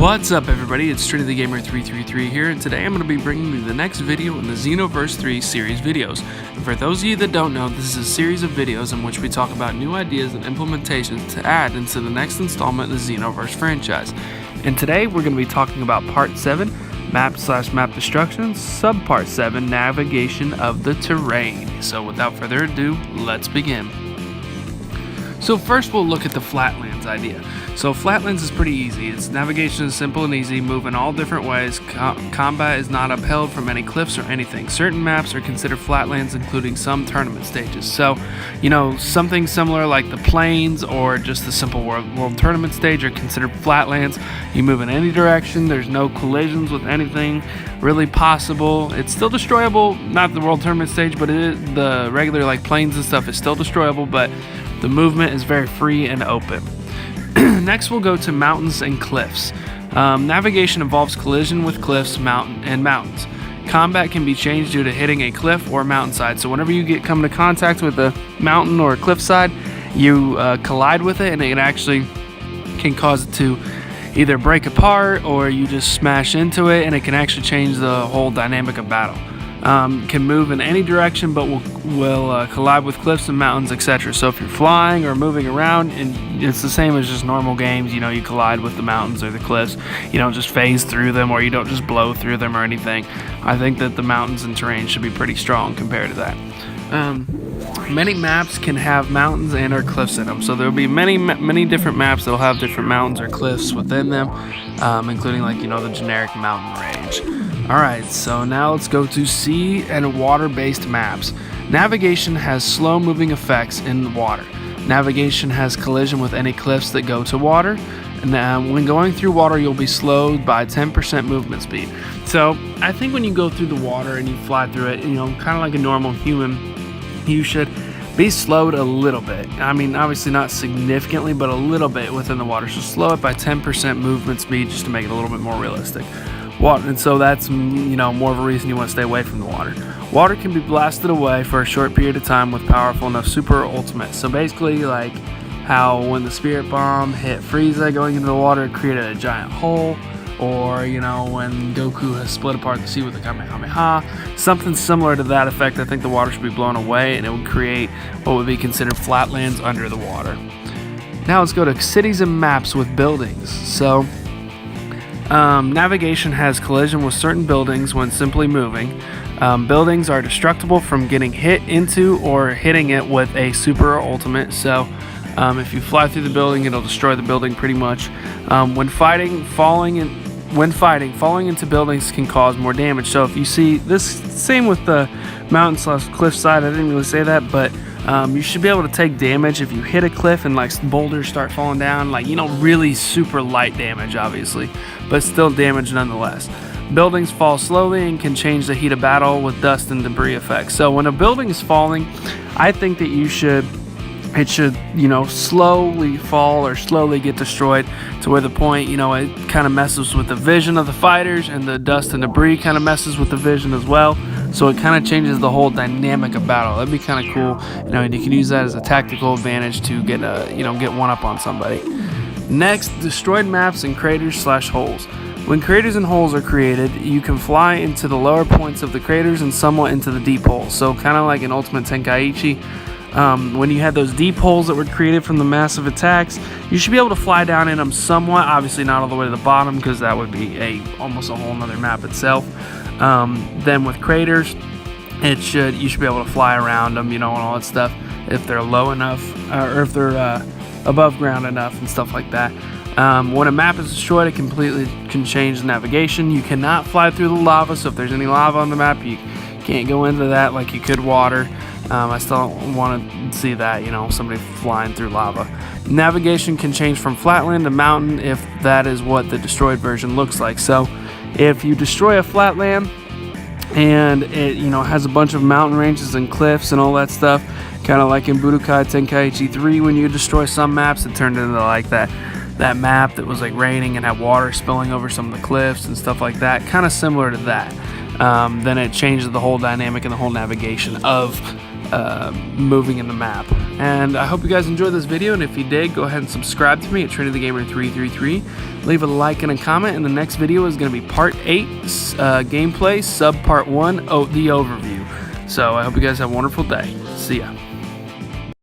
What's up everybody, it's Trinity Gamer 333 here, and today I'm going to be bringing you the next video in the Xenoverse 3 series videos. And for those of you that don't know, this is a series of videos in which we talk about new ideas and implementations to add into the next installment of the Xenoverse franchise. And today we're going to be talking about Part 7, Map/Map Destruction, Subpart 7, Navigation of the Terrain. So without further ado, let's begin. So first we'll look at the Flatlands idea. So Flatlands is pretty easy. Its navigation is simple and easy, move in all different ways. Combat is not upheld from any cliffs or anything. Certain maps are considered Flatlands, including some tournament stages. So, something similar like the Plains or just the simple World Tournament stage are considered Flatlands. You move in any direction. There's no collisions with anything really possible. It's still destroyable, not the World Tournament stage, but the regular like Plains and stuff is still destroyable, but the movement is very free and open. Next we'll go to mountains and cliffs. Navigation involves collision with cliffs and mountains. Combat can be changed due to hitting a cliff or mountainside. So whenever you come into contact with a mountain or a cliffside, you collide with it, and it actually can cause it to either break apart or you just smash into it, and it can actually change the whole dynamic of battle. Can move in any direction, but will collide with cliffs and mountains, etc. So if you're flying or moving around, and it's the same as just normal games, you collide with the mountains or the cliffs. You don't just phase through them, or you don't just blow through them or anything. I think that the mountains and terrain should be pretty strong compared to that. Many maps can have mountains and or cliffs in them, so there'll be many different maps that'll have different mountains or cliffs within them, including the generic mountain range. Alright, so now let's go to sea and water-based maps. Navigation has slow moving effects in water. Navigation has collision with any cliffs that go to water. And when going through water, you'll be slowed by 10% movement speed. So I think when you go through the water and you fly through it, kind of like a normal human, you should be slowed a little bit. I mean, obviously not significantly, but a little bit within the water. So slow it by 10% movement speed just to make it a little bit more realistic. And so that's more of a reason you want to stay away from the water. Water can be blasted away for a short period of time with powerful enough super ultimate. So basically, like how when the Spirit Bomb hit Frieza going into the water, it created a giant hole. Or when Goku has split apart the sea with the Kamehameha, something similar to that effect. I think the water should be blown away, and it would create what would be considered flatlands under the water. Now let's go to cities and maps with buildings. So navigation has collision with certain buildings when simply moving. Buildings are destructible from getting hit into or hitting it with a super or ultimate. So if you fly through the building, it'll destroy the building pretty much. When fighting, falling into buildings can cause more damage. So if you see this, same with the mountain/cliff side, I didn't really say that, but you should be able to take damage if you hit a cliff and boulders start falling down, really super light damage obviously, but still damage nonetheless. Buildings fall slowly and can change the heat of battle with dust and debris effects. So when a building is falling, I think that it should slowly fall or slowly get destroyed to where the point, it kind of messes with the vision of the fighters, and the dust and debris kind of messes with the vision as well. So it kind of changes the whole dynamic of battle. That'd be kind of cool. And you can use that as a tactical advantage to get one up on somebody. Next, destroyed maps and craters/holes. When craters and holes are created, you can fly into the lower points of the craters and somewhat into the deep holes. So kind of like in Ultimate Tenkaichi. When you had those deep holes that were created from the massive attacks, you should be able to fly down in them somewhat. Obviously not all the way to the bottom, because that would be almost a whole nother map itself. Then with craters, you should be able to fly around them, and all that stuff, if they're low enough, or if they're above ground enough and stuff like that. When a map is destroyed, it completely can change the navigation. You cannot fly through the lava, so if there's any lava on the map, you can't go into that like you could water. I still don't want to see that, somebody flying through lava. Navigation can change from flatland to mountain if that is what the destroyed version looks like. So if you destroy a flatland and it has a bunch of mountain ranges and cliffs and all that stuff, kind of like in Budokai Tenkaichi 3, when you destroy some maps, it turned into like that map that was raining and had water spilling over some of the cliffs and stuff like that, kind of similar to that. Then it changes the whole dynamic and the whole navigation of moving in the map. And I hope you guys enjoyed this video, and if you did, go ahead and subscribe to me at TrinityGamer333. Leave a like and a comment, and the next video is going to be Part 8 gameplay, Sub Part 1, the overview. So I hope you guys have a wonderful day. See ya.